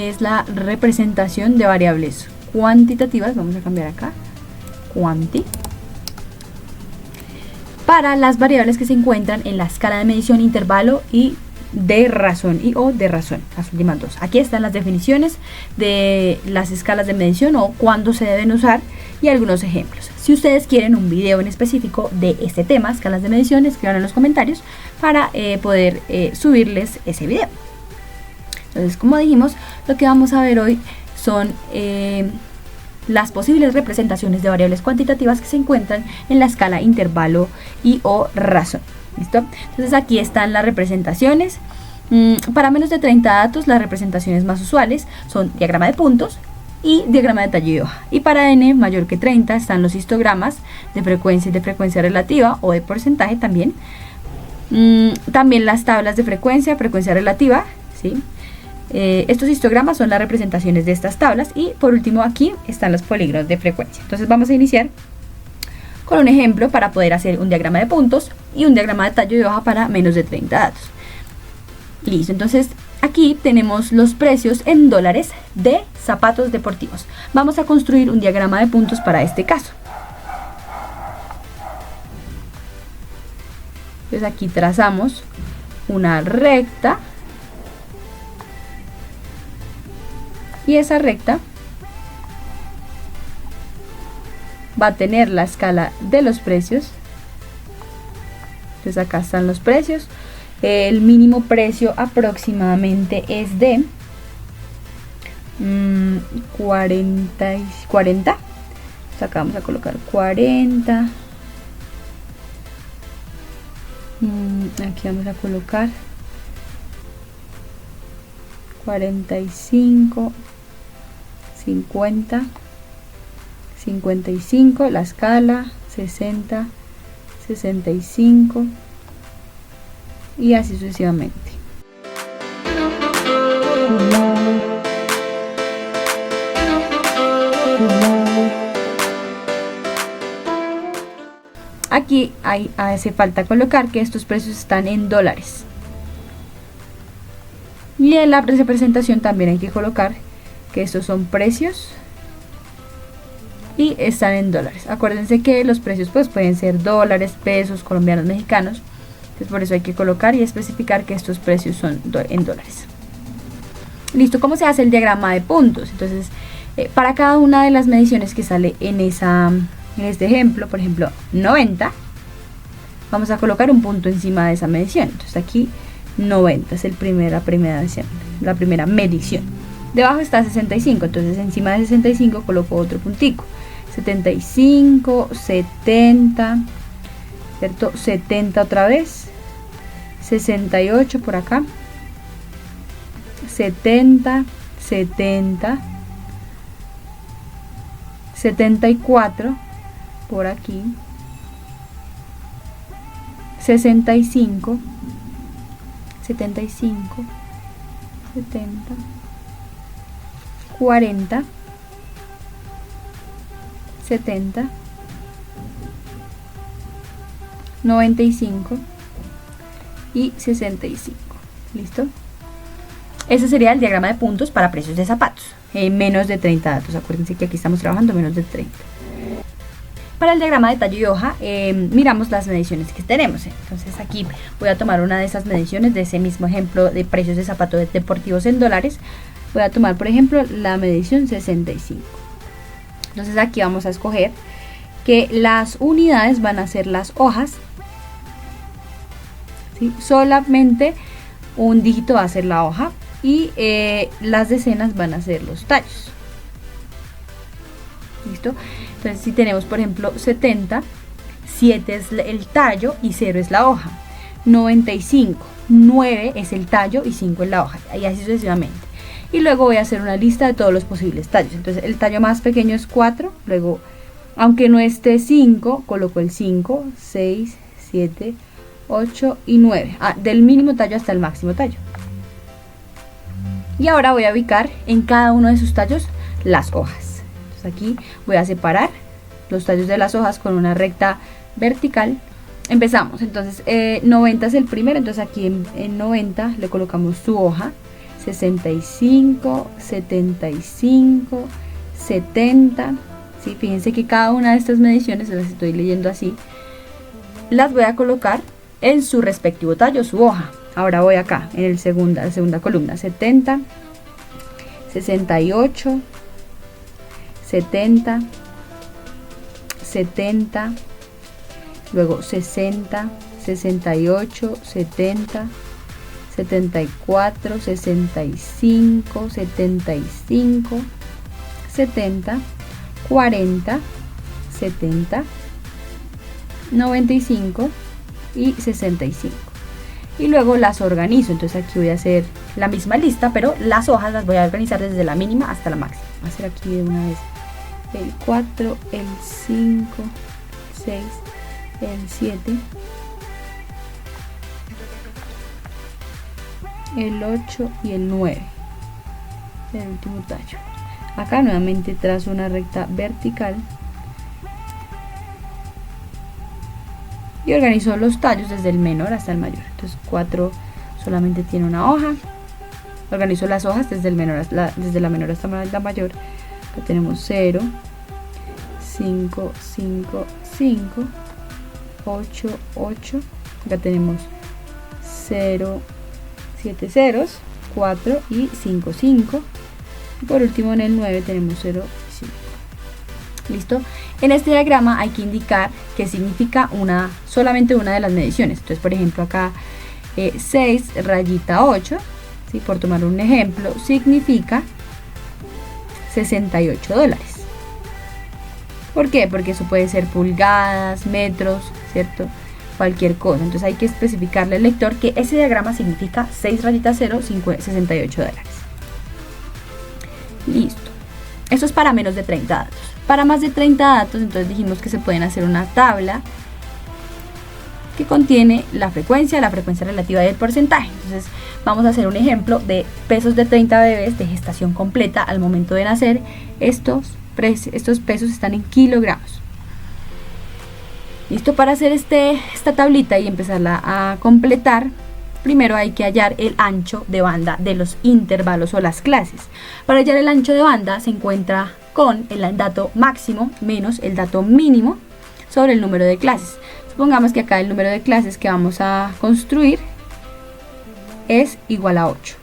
es la representación de variables cuantitativas. Vamos a cambiar acá, cuanti, para las variables que se encuentran en la escala de medición, intervalo y de razón o de razón, las últimas dos. Aquí están las definiciones de las escalas de medición o cuándo se deben usar y algunos ejemplos. Si ustedes quieren un video en específico de este tema, escalas de medición, escriban en los comentarios para poder subirles ese video. Entonces, como dijimos, lo que vamos a ver hoy son las posibles representaciones de variables cuantitativas que se encuentran en la escala intervalo y o razón. ¿Listo? Entonces aquí están las representaciones. Para menos de 30 datos, las representaciones más usuales son diagrama de puntos y diagrama de tallo de hoja. Y para n mayor que 30 están los histogramas de frecuencia relativa o de porcentaje también. También las tablas de frecuencia relativa, ¿sí? Estos histogramas son las representaciones de estas tablas. Y por último aquí están los polígonos de frecuencia. Entonces vamos a iniciar con un ejemplo para poder hacer un diagrama de puntos y un diagrama de tallo de hoja para menos de 30 datos. Listo, entonces aquí tenemos los precios en dólares de zapatos deportivos. Vamos a construir un diagrama de puntos para este caso. Entonces aquí trazamos una recta y esa recta va a tener la escala de los precios. Entonces acá están los precios. El mínimo precio aproximadamente es de 40. Entonces acá vamos a colocar 40. Aquí vamos a colocar 45, 50, 55, la escala, 60, 65 y así sucesivamente. Aquí hace falta colocar que estos precios están en dólares. Y en la representación también hay que colocar que estos son precios y están en dólares. Acuérdense que los precios pues pueden ser dólares, pesos, colombianos, mexicanos. Entonces por eso hay que colocar y especificar que estos precios son en dólares. Listo, ¿cómo se hace el diagrama de puntos? Entonces para cada una de las mediciones que sale en este ejemplo, por ejemplo 90, vamos a colocar un punto encima de esa medición. Entonces aquí 90 es la primera medición. Debajo está 65, entonces encima de 65 coloco otro puntico. 75, 70, ¿cierto? 70 otra vez, 68 por acá, 70, 70, 74 por aquí, 65, 75, 70, 40, 70, 95 y 65. ¿Listo? Ese sería el diagrama de puntos para precios de zapatos. Menos de 30 datos. Acuérdense que aquí estamos trabajando menos de 30. Para el diagrama de tallo y hoja, miramos las mediciones que tenemos. Entonces aquí voy a tomar una de esas mediciones de ese mismo ejemplo de precios de zapatos deportivos en dólares. Voy a tomar, por ejemplo, la medición 65. Entonces aquí vamos a escoger que las unidades van a ser las hojas, ¿sí? Solamente un dígito va a ser la hoja y las decenas van a ser los tallos. ¿Listo? Entonces si tenemos por ejemplo 70, 7 es el tallo y 0 es la hoja. 95, 9 es el tallo y 5 es la hoja, y así sucesivamente. Y luego voy a hacer una lista de todos los posibles tallos. Entonces el tallo más pequeño es 4, luego aunque no esté 5, coloco el 5, 6, 7, 8 y 9. Del mínimo tallo hasta el máximo tallo. Y ahora voy a ubicar en cada uno de sus tallos las hojas. Entonces aquí voy a separar los tallos de las hojas con una recta vertical. Empezamos, entonces 90 es el primero, entonces aquí en 90 le colocamos su hoja. 65, 75, 70. ¿Sí? Fíjense que cada una de estas mediciones, las estoy leyendo así, las voy a colocar en su respectivo tallo, su hoja. Ahora voy acá, en la segunda columna, 70, 68, 70, 70, luego 60, 68, 70, 74, 65, 75, 70, 40, 70, 95 y 65. Y luego las organizo. Entonces aquí voy a hacer la misma lista, pero las hojas las voy a organizar desde la mínima hasta la máxima. Voy a hacer aquí de una vez el 4, el 5, 6, el 7, el 8 y el 9, el último tallo. Acá nuevamente trazo una recta vertical y organizo los tallos desde el menor hasta el mayor. Entonces 4 solamente tiene una hoja. Organizo las hojas desde desde la menor hasta la mayor. Acá tenemos 0, 5, 5, 5, 8, 8. Acá tenemos 0, 7 ceros, 4 y 5, 5. Y por último en el 9 tenemos 0 y 5. ¿Listo? En este diagrama hay que indicar qué significa solamente una de las mediciones. Entonces, por ejemplo, acá 6 rayita 8, ¿sí? Por tomar un ejemplo, significa $68. ¿Por qué? Porque eso puede ser pulgadas, metros, ¿cierto? Cualquier cosa. Entonces hay que especificarle al lector que ese diagrama significa 6 rayitas 0, $68. Listo. Eso es para menos de 30 datos. Para más de 30 datos, entonces dijimos que se pueden hacer una tabla que contiene la frecuencia relativa y el porcentaje. Entonces vamos a hacer un ejemplo de pesos de 30 bebés de gestación completa al momento de nacer. Estos pesos están en kilogramos. Listo. Para hacer esta tablita y empezarla a completar, primero hay que hallar el ancho de banda de los intervalos o las clases. Para hallar el ancho de banda se encuentra con el dato máximo menos el dato mínimo sobre el número de clases. Supongamos que acá el número de clases que vamos a construir es igual a 8.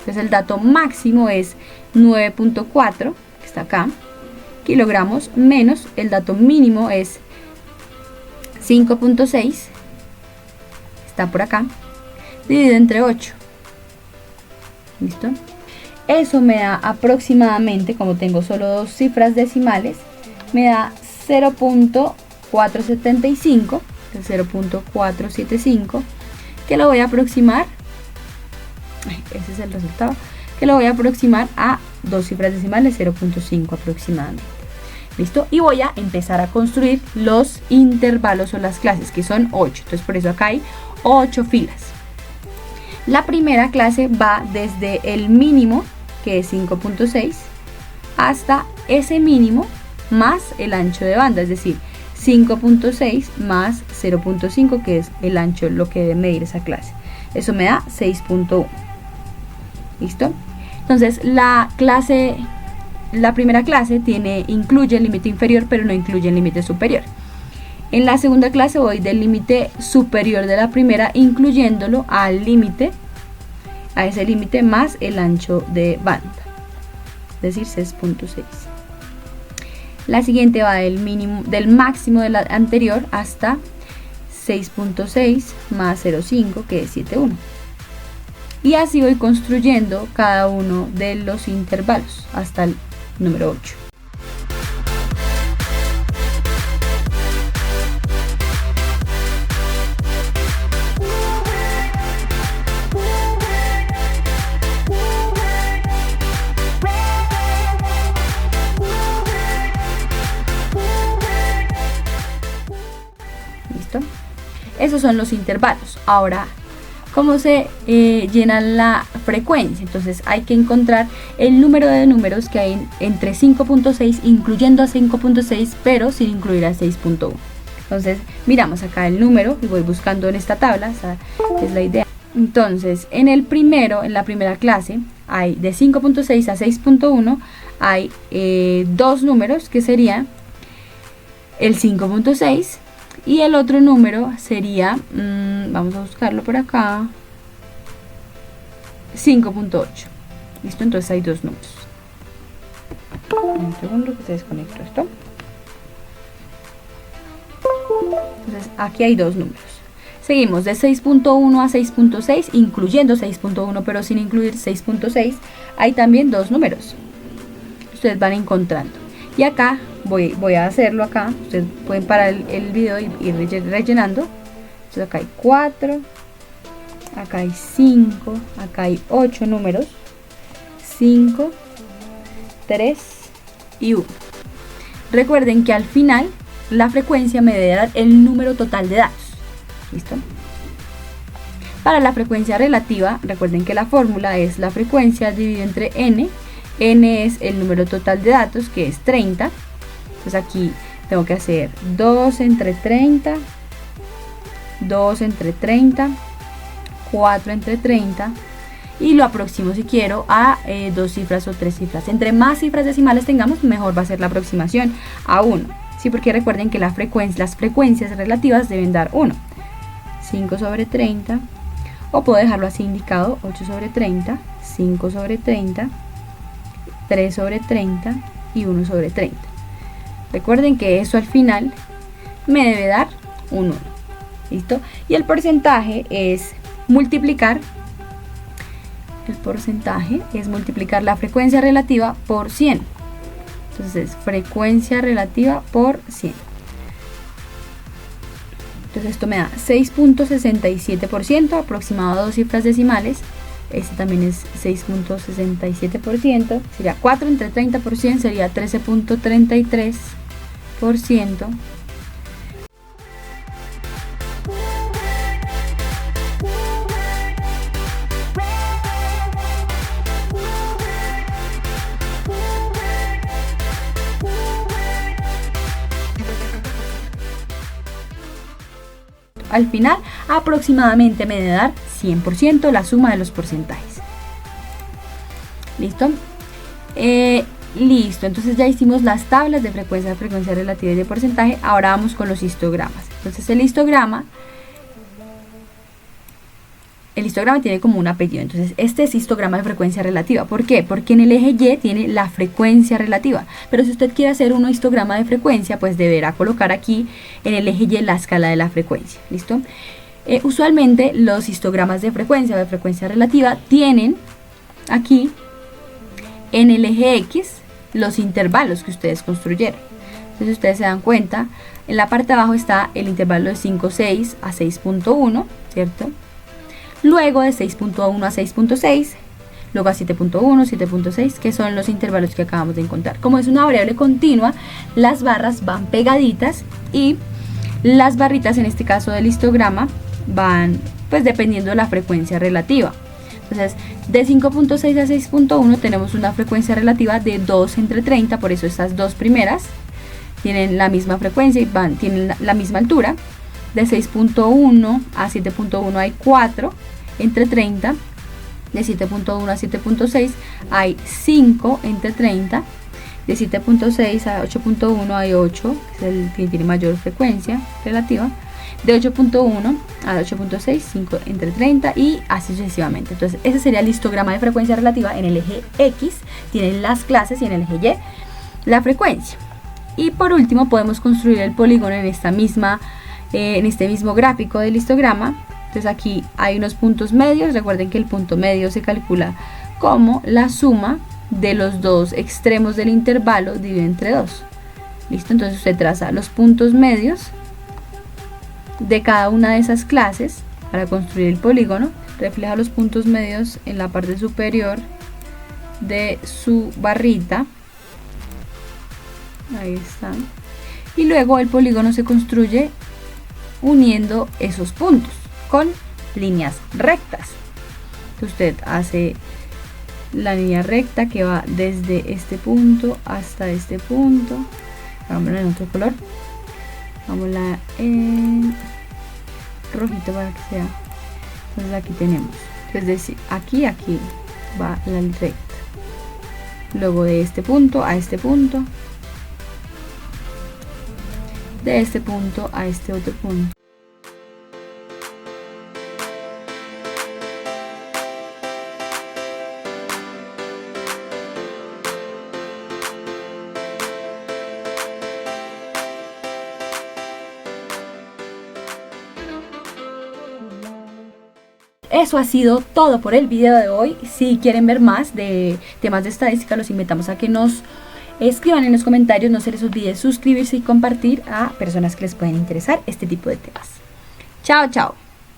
Entonces el dato máximo es 9.4, que está acá, kilogramos, menos el dato mínimo es 5.6, está por acá, dividido entre 8. ¿Listo? Eso me da aproximadamente, como tengo solo dos cifras decimales, me da 0.475, 0.475, que lo voy a aproximar, ese es el resultado, que lo voy a aproximar a dos cifras decimales, 0.5 aproximadamente. ¿Listo? Y voy a empezar a construir los intervalos o las clases, que son 8. Entonces por eso acá hay 8 filas. La primera clase va desde el mínimo, que es 5.6, hasta ese mínimo más el ancho de banda, es decir, 5.6 más 0.5, que es el ancho, lo que debe medir esa clase. Eso me da 6.1. ¿Listo? Entonces la primera clase incluye el límite inferior, pero no incluye el límite superior. En la segunda clase voy del límite superior de la primera, incluyéndolo a ese límite más el ancho de banda, es decir, 6.6. La siguiente va del máximo de la anterior hasta 6.6 más 0.5, que es 7.1. Y así voy construyendo cada uno de los intervalos hasta el número 8. ¿Listo? Esos son los intervalos. Ahora, ¿cómo se llena la frecuencia? Entonces hay que encontrar el número de números que hay entre 5.6, incluyendo a 5.6, pero sin incluir a 6.1. Entonces miramos acá el número y voy buscando en esta tabla, esa es la idea. Entonces, en el primero, en la primera clase, hay de 5.6 a 6.1, hay dos números que serían el 5.6 y el otro número sería, vamos a buscarlo por acá, 5.8. Listo, entonces hay dos números. Un segundo que se desconectó esto. Entonces aquí hay dos números. Seguimos de 6.1 a 6.6, incluyendo 6.1, pero sin incluir 6.6, hay también dos números. Ustedes van encontrando. Y acá, voy a hacerlo acá. Ustedes pueden parar el video y ir rellenando. Entonces acá hay 4, acá hay 5, acá hay 8 números. 5, 3 y 1. Recuerden que al final la frecuencia me debe dar el número total de datos. ¿Listo? Para la frecuencia relativa, recuerden que la fórmula es la frecuencia dividida entre n. N es el número total de datos, que es 30. Entonces aquí tengo que hacer 2 entre 30, 2 entre 30, 4 entre 30, y lo aproximo si quiero a dos cifras o tres cifras. Entre más cifras decimales tengamos, mejor va a ser la aproximación a 1. Sí, porque recuerden que las frecuencias relativas deben dar 1. 5 sobre 30, o puedo dejarlo así indicado, 8 sobre 30, 5 sobre 30, 3 sobre 30 y 1 sobre 30. Recuerden que eso al final me debe dar un 1. ¿Listo? Y el porcentaje es multiplicar. El porcentaje es multiplicar la frecuencia relativa por 100. Entonces, frecuencia relativa por 100. Entonces esto me da 6.67%, aproximado a dos cifras decimales. Este también es 6.67%. Sería 4 entre 30%, sería 13.33%. Al final aproximadamente me debe dar 100% la suma de los porcentajes. ¿Listo? Listo, entonces ya hicimos las tablas de frecuencia relativa y de porcentaje. Ahora vamos con los histogramas. Entonces el histograma tiene como un apellido. Entonces este es histograma de frecuencia relativa. ¿Por qué? Porque en el eje Y tiene la frecuencia relativa. Pero si usted quiere hacer un histograma de frecuencia, pues deberá colocar aquí en el eje Y la escala de la frecuencia. ¿Listo? Usualmente los histogramas de frecuencia o de frecuencia relativa tienen aquí en el eje X los intervalos que ustedes construyeron. Entonces ustedes se dan cuenta, en la parte de abajo está el intervalo de 5.6 a 6.1, ¿cierto? Luego de 6.1 a 6.6, luego a 7.1, 7.6, que son los intervalos que acabamos de encontrar. Como es una variable continua, las barras van pegaditas y las barritas, en este caso del histograma, van pues dependiendo de la frecuencia relativa. Entonces, de 5.6 a 6.1 tenemos una frecuencia relativa de 2 entre 30, por eso estas dos primeras tienen la misma frecuencia y tienen la misma altura. De 6.1 a 7.1 hay 4 entre 30. De 7.1 a 7.6 hay 5 entre 30. De 7.6 a 8.1 hay 8, que es el que tiene mayor frecuencia relativa. De 8.1 a 8.6, 5 entre 30 y así sucesivamente. Entonces ese sería el histograma de frecuencia relativa. En el eje X tienen las clases y en el eje Y la frecuencia. Y por último podemos construir el polígono en este mismo gráfico del histograma. Entonces aquí hay unos puntos medios. Recuerden que el punto medio se calcula como la suma de los dos extremos del intervalo dividido entre 2. ¿Listo? Entonces usted traza los puntos medios de cada una de esas clases para construir el polígono. Refleja los puntos medios en la parte superior de su barrita. Ahí están. Y luego el polígono se construye uniendo esos puntos con líneas rectas. Entonces usted hace la línea recta que va desde este punto hasta este punto. Hagámosla en otro color. Hagámosla en rojito para que sea. Entonces aquí tenemos, es decir, aquí va la recta. Luego de este punto a este punto, de este punto a este otro punto. Eso ha sido todo por el video de hoy. Si quieren ver más de temas de estadística, los invitamos a que nos escriban en los comentarios. No se les olvide suscribirse y compartir a personas que les pueden interesar este tipo de temas. Chao, chao.